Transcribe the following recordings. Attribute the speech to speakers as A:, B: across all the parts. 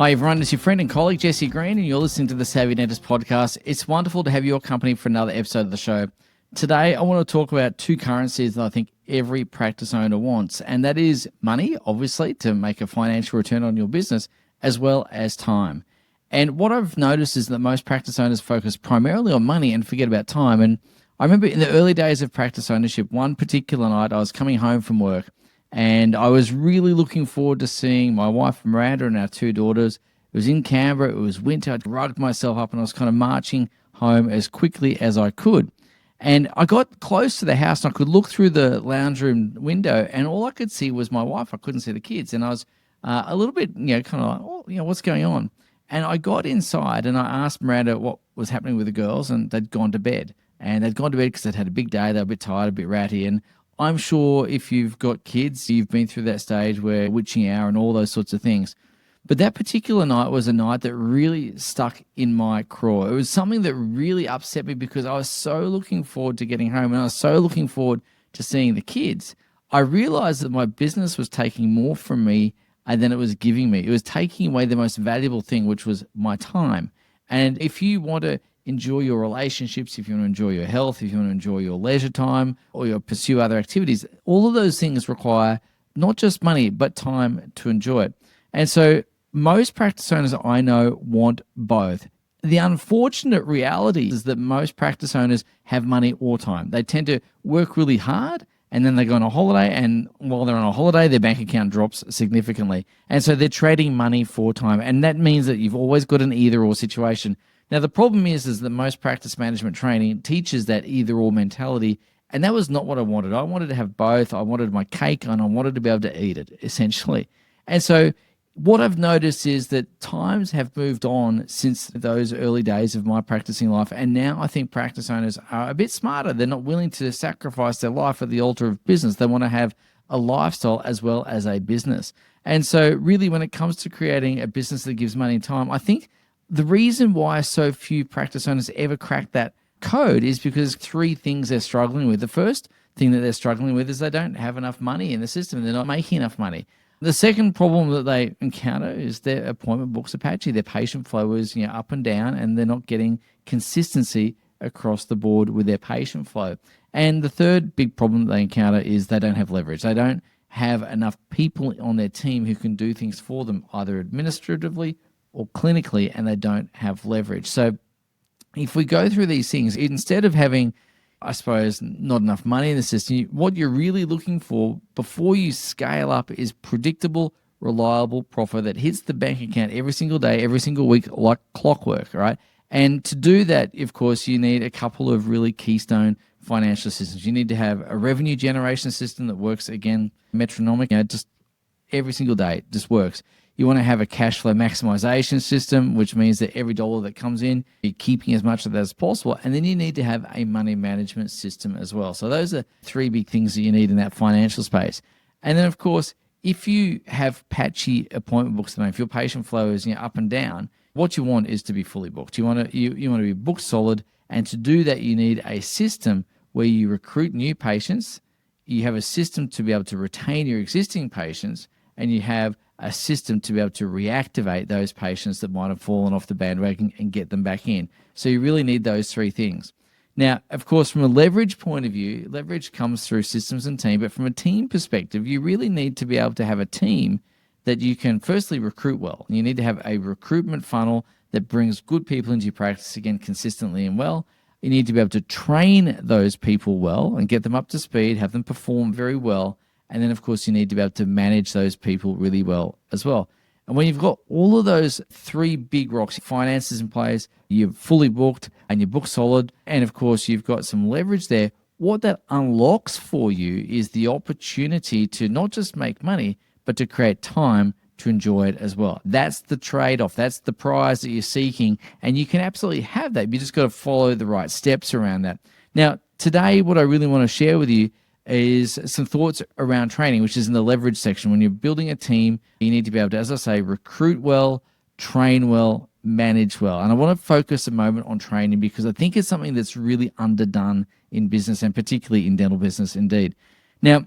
A: Hi everyone, it's your friend and colleague Jesse Green and you're listening to the Savvy Dentist podcast. It's wonderful to have your company for another episode of the show. Today I want to talk about two currencies that I think every practice owner wants, and that is money, obviously, to make a financial return on your business, as well as time. And what I've noticed is that most practice owners focus primarily on money and forget about time. And I remember in the early days of practice ownership, one particular night I was coming home from work and I was really looking forward to seeing my wife Miranda and our two daughters. It was in Canberra, it was winter, I rugged myself up and I was kind of marching home as quickly as I could. And I got close to the house and I could look through the lounge room window and all I could see was my wife. I couldn't see the kids. And I was a little bit, kind of like, what's going on? And I got inside and I asked Miranda what was happening with the girls, and they'd gone to bed. And they'd gone to bed because they'd had a big day. They were a bit tired, a bit ratty. And I'm sure if you've got kids, you've been through that stage where witching hour and all those sorts of things. But that particular night was a night that really stuck in my craw. It was something that really upset me because I was so looking forward to getting home and I was so looking forward to seeing the kids. I realized that my business was taking more from me than it was giving me. It was taking away the most valuable thing, which was my time. And if you want to enjoy your relationships, if you want to enjoy your health, if you want to enjoy your leisure time or you pursue other activities, all of those things require not just money, but time to enjoy it. And so most practice owners I know want both. The unfortunate reality is that most practice owners have money or time. They tend to work really hard and then they go on a holiday, and while they're on a holiday, their bank account drops significantly. And so they're trading money for time. And that means that you've always got an either-or situation. Now, the problem is that most practice management training teaches that either-or mentality, and that was not what I wanted. I wanted to have both. I wanted my cake, and I wanted to be able to eat it, essentially. And so what I've noticed is that times have moved on since those early days of my practicing life, and now I think practice owners are a bit smarter. They're not willing to sacrifice their life at the altar of business. They want to have a lifestyle as well as a business. And so really when it comes to creating a business that gives money and time, I think the reason why so few practice owners ever crack that code is because three things they're struggling with. The first thing that they're struggling with is they don't have enough money in the system. They're not making enough money. The second problem that they encounter is their appointment books are patchy. Their patient flow is up and down, and they're not getting consistency across the board with their patient flow. And the third big problem that they encounter is they don't have leverage. They don't have enough people on their team who can do things for them, either administratively or clinically, and they don't have leverage. So if we go through these things, instead of having, I suppose, not enough money in the system, what you're really looking for before you scale up is predictable, reliable profit that hits the bank account every single day, every single week, like clockwork, right? And to do that, of course, you need a couple of really keystone financial systems. You need to have a revenue generation system that works, again, metronomic, just every single day, it just works. You want to have a cash flow maximization system, which means that every dollar that comes in, you're keeping as much of that as possible. And then you need to have a money management system as well. So those are three big things that you need in that financial space. And then, of course, if you have patchy appointment books, if your patient flow is up and down, what you want is to be fully booked. You want to be booked solid. And to do that, you need a system where you recruit new patients. You have a system to be able to retain your existing patients, and you have a system to be able to reactivate those patients that might have fallen off the bandwagon and get them back in. So you really need those three things. Now, of course, from a leverage point of view, leverage comes through systems and team, but from a team perspective, you really need to be able to have a team that you can firstly recruit well. You need to have a recruitment funnel that brings good people into your practice, again, consistently and well. You need to be able to train those people well and get them up to speed, have them perform very well. And then, of course, you need to be able to manage those people really well as well. And when you've got all of those three big rocks, finances in place, you're fully booked and you're booked solid, and, of course, you've got some leverage there, what that unlocks for you is the opportunity to not just make money, but to create time to enjoy it as well. That's the trade-off. That's the prize that you're seeking, and you can absolutely have that. You just got to follow the right steps around that. Now, today, what I really want to share with you is some thoughts around training, which is in the leverage section. When you're building a team, you need to be able to, as I say, recruit well, train well, manage well. And I want to focus a moment on training because I think it's something that's really underdone in business, and particularly in dental business indeed. Now,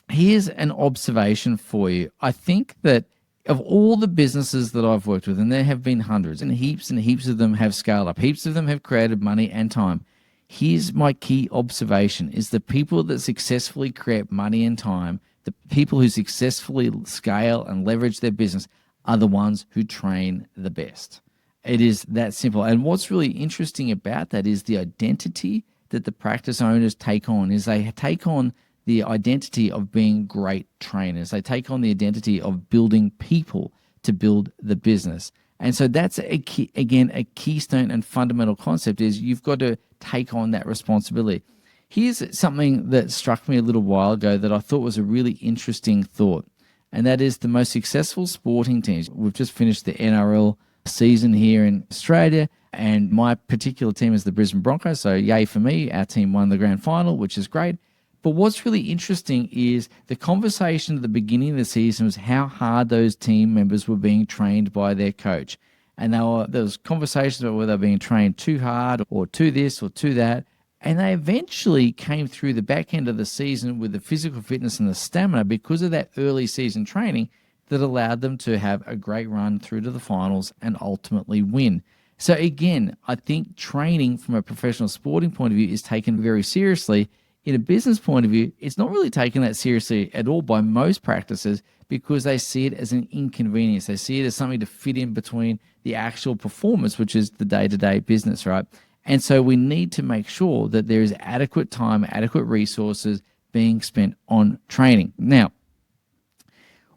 A: here's an observation for you. I think that Of all the businesses that I've worked with, and there have been hundreds and heaps of them have scaled up, heaps of them have created money and time. Here's my key observation is the people that successfully create money and time, the people who successfully scale and leverage their business are the ones who train the best. It is that simple. And what's really interesting about that is the identity that the practice owners take on is they take on the identity of being great trainers. They take on the identity of building people to build the business. And so that's a keystone and fundamental concept is you've got to take on that responsibility. Here's something that struck me a little while ago that I thought was a really interesting thought, and that is the most successful sporting teams. We've just finished the NRL season here in Australia, and my particular team is the Brisbane Broncos, so yay for me. Our team won the grand final, which is great. But what's really interesting is the conversation at the beginning of the season was how hard those team members were being trained by their coach. And there was conversations about whether they were being trained too hard or too this or too that. And they eventually came through the back end of the season with the physical fitness and the stamina because of that early season training that allowed them to have a great run through to the finals and ultimately win. So again, I think training from a professional sporting point of view is taken very seriously. In a business point of view, it's not really taken that seriously at all by most practices because they see it as an inconvenience. They see it as something to fit in between the actual performance, which is the day-to-day business, right? And so we need to make sure that there is adequate time, adequate resources being spent on training. Now,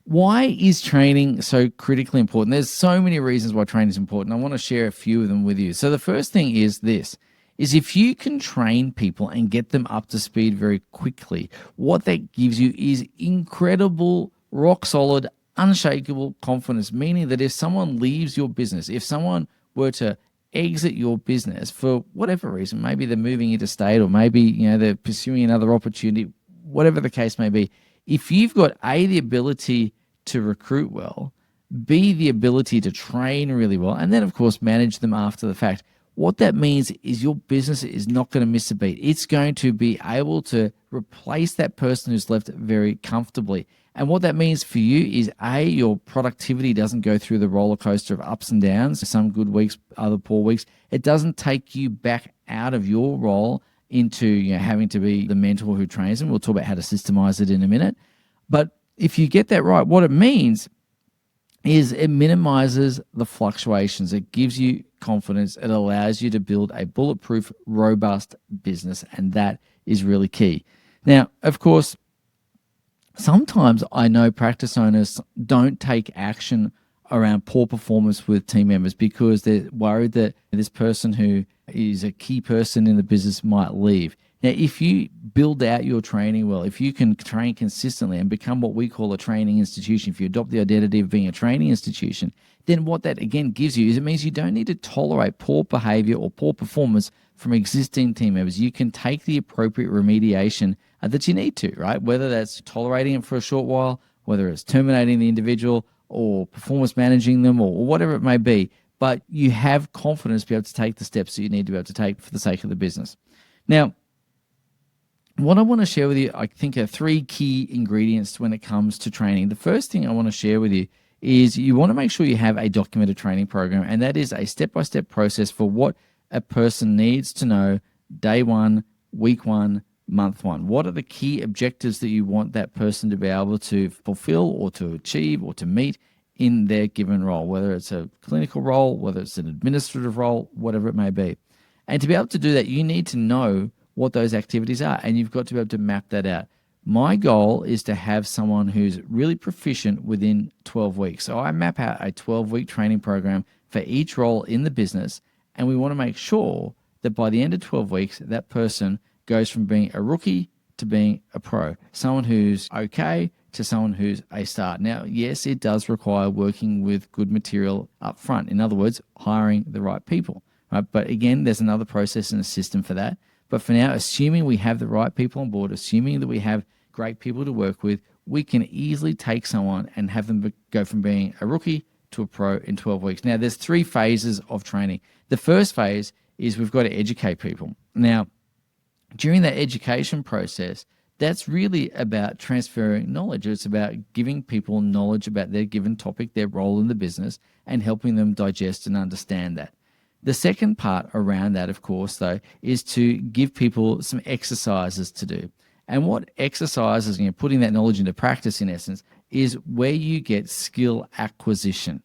A: why is training so critically important? There's so many reasons why training is important. I want to share a few of them with you. So the first thing is this. Is if you can train people and get them up to speed very quickly, what that gives you is incredible, rock solid, unshakable confidence, meaning that if someone leaves your business, if someone were to exit your business for whatever reason, maybe they're moving interstate or maybe they're pursuing another opportunity, whatever the case may be, if you've got A, the ability to recruit well, B, the ability to train really well, and then of course manage them after the fact, what that means is your business is not going to miss a beat. It's going to be able to replace that person who's left very comfortably. And what that means for you is A, your productivity doesn't go through the roller coaster of ups and downs, some good weeks, other poor weeks. It doesn't take you back out of your role into having to be the mentor who trains them. We'll talk about how to systemise it in a minute. But if you get that right, what it means is it minimizes the fluctuations. It gives you confidence. It allows you to build a bulletproof, robust business, and that is really key. Now, of course, sometimes I know practice owners don't take action around poor performance with team members because they're worried that this person who is a key person in the business might leave. Now, if you build out your training well, if you can train consistently and become what we call a training institution, if you adopt the identity of being a training institution, then what that again gives you is it means you don't need to tolerate poor behavior or poor performance from existing team members. You can take the appropriate remediation that you need to, right? Whether that's tolerating it for a short while, whether it's terminating the individual or performance managing them or whatever it may be, but you have confidence to be able to take the steps that you need to be able to take for the sake of the business. Now, what I want to share with you, I think, are three key ingredients when it comes to training. The first thing I want to share with you is you want to make sure you have a documented training program, and that is a step-by-step process for what a person needs to know day one, week one, month one. What are the key objectives that you want that person to be able to fulfill or to achieve or to meet in their given role, whether it's a clinical role, whether it's an administrative role, whatever it may be. And to be able to do that, you need to know what those activities are, and you've got to be able to map that out. My goal is to have someone who's really proficient within 12 weeks. So I map out a 12-week training program for each role in the business, and we want to make sure that by the end of 12 weeks, that person goes from being a rookie to being a pro, someone who's okay to someone who's a star. Now, yes, it does require working with good material up front. In other words, hiring the right people, right? But again, there's another process and a system for that. But for now, assuming we have the right people on board, assuming that we have great people to work with, we can easily take someone and have them go from being a rookie to a pro in 12 weeks. Now, there's three phases of training. The first phase is we've got to educate people. Now, during that education process, that's really about transferring knowledge. It's about giving people knowledge about their given topic, their role in the business, and helping them digest and understand that. The second part around that, of course, though, is to give people some exercises to do. And what exercises, putting that knowledge into practice in essence, is where you get skill acquisition.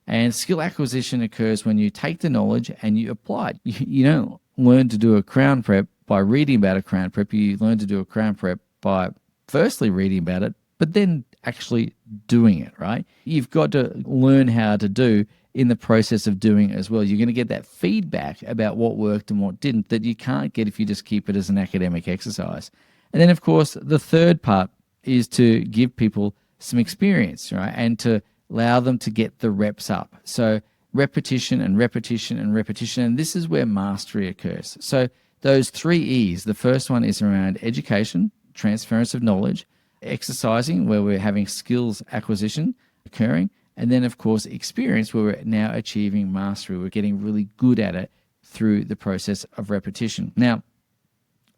A: And skill acquisition occurs when you take the knowledge and you apply it. You don't learn to do a crown prep by reading about a crown prep. You learn to do a crown prep by firstly reading about it, but then actually doing it, right? You've got to learn how to do in the process of doing it as well. You're going to get that feedback about what worked and what didn't that you can't get if you just keep it as an academic exercise. And then, of course, the third part is to give people some experience, right? And to allow them to get the reps up. So repetition and repetition and repetition. And this is where mastery occurs. So those 3 E's, the first one is around education, transference of knowledge, exercising, where we're having skills acquisition occurring, and then, of course, experience, where we're now achieving mastery. We're getting really good at it through the process of repetition. Now,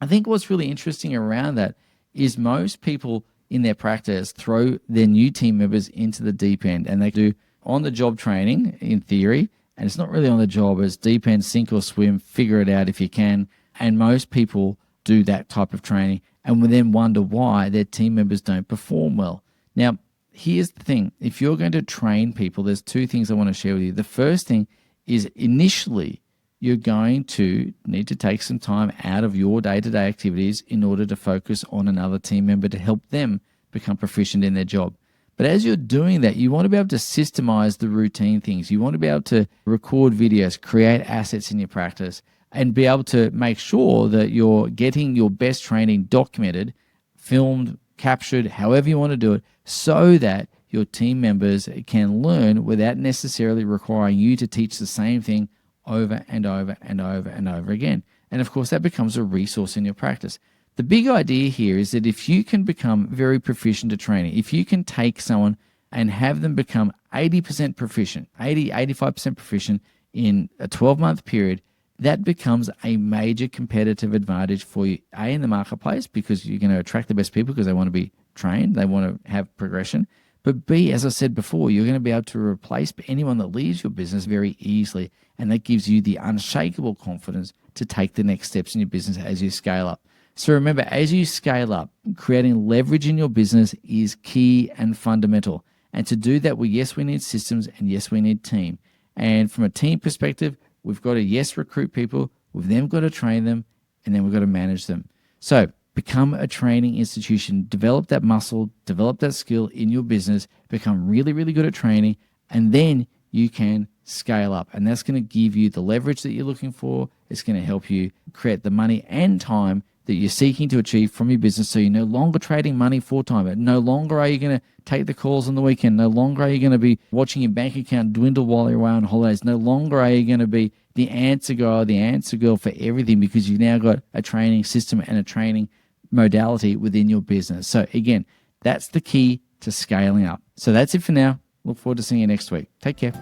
A: I think what's really interesting around that is most people in their practice throw their new team members into the deep end, and they do on-the-job training in theory, and it's not really on the job. It's deep end, sink or swim, figure it out if you can. And most people do that type of training and will then wonder why their team members don't perform well. Now, here's the thing. If you're going to train people, there's 2 things I want to share with you. The first thing is initially you're going to need to take some time out of your day-to-day activities in order to focus on another team member to help them become proficient in their job. But as you're doing that, you want to be able to systemize the routine things. You want to be able to record videos, create assets in your practice, and be able to make sure that you're getting your best training documented, filmed, captured, however you want to do it, so that your team members can learn without necessarily requiring you to teach the same thing over and over and over and over again. And of course, that becomes a resource in your practice. The big idea here is that if you can become very proficient at training, if you can take someone and have them become 80% proficient, 85% proficient in a 12-month period, that becomes a major competitive advantage for you, A, in the marketplace, because you're going to attract the best people because they want to be trained, they want to have progression. But B, as I said before, you're going to be able to replace anyone that leaves your business very easily. And that gives you the unshakable confidence to take the next steps in your business as you scale up. So remember, as you scale up, creating leverage in your business is key and fundamental. And to do that, yes, we need systems, and yes, we need team. And from a team perspective, we've got to, yes, recruit people, we've then got to train them, and then we've got to manage them. So become a training institution, develop that muscle, develop that skill in your business, become really, really good at training, and then you can scale up. And that's going to give you the leverage that you're looking for. It's going to help you create the money and time that you're seeking to achieve from your business, so you're no longer trading money for time. No longer are you going to take the calls on the weekend. No longer are you going to be watching your bank account dwindle while you're away on holidays. No longer are you going to be the answer guy or the answer girl for everything, because you've now got a training system and a training modality within your business. So again, that's the key to scaling up. So that's it for now. Look forward to seeing you next week. Take care.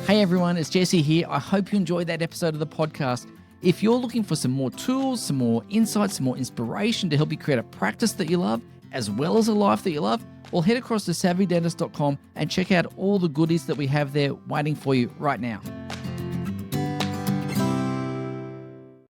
A: Hey everyone, it's Jesse here. I hope you enjoyed that episode of the podcast. If you're looking for some more tools, some more insights, some more inspiration to help you create a practice that you love, as well as a life that you love, well, head across to savvydentist.com and check out all the goodies that we have there waiting for you right now.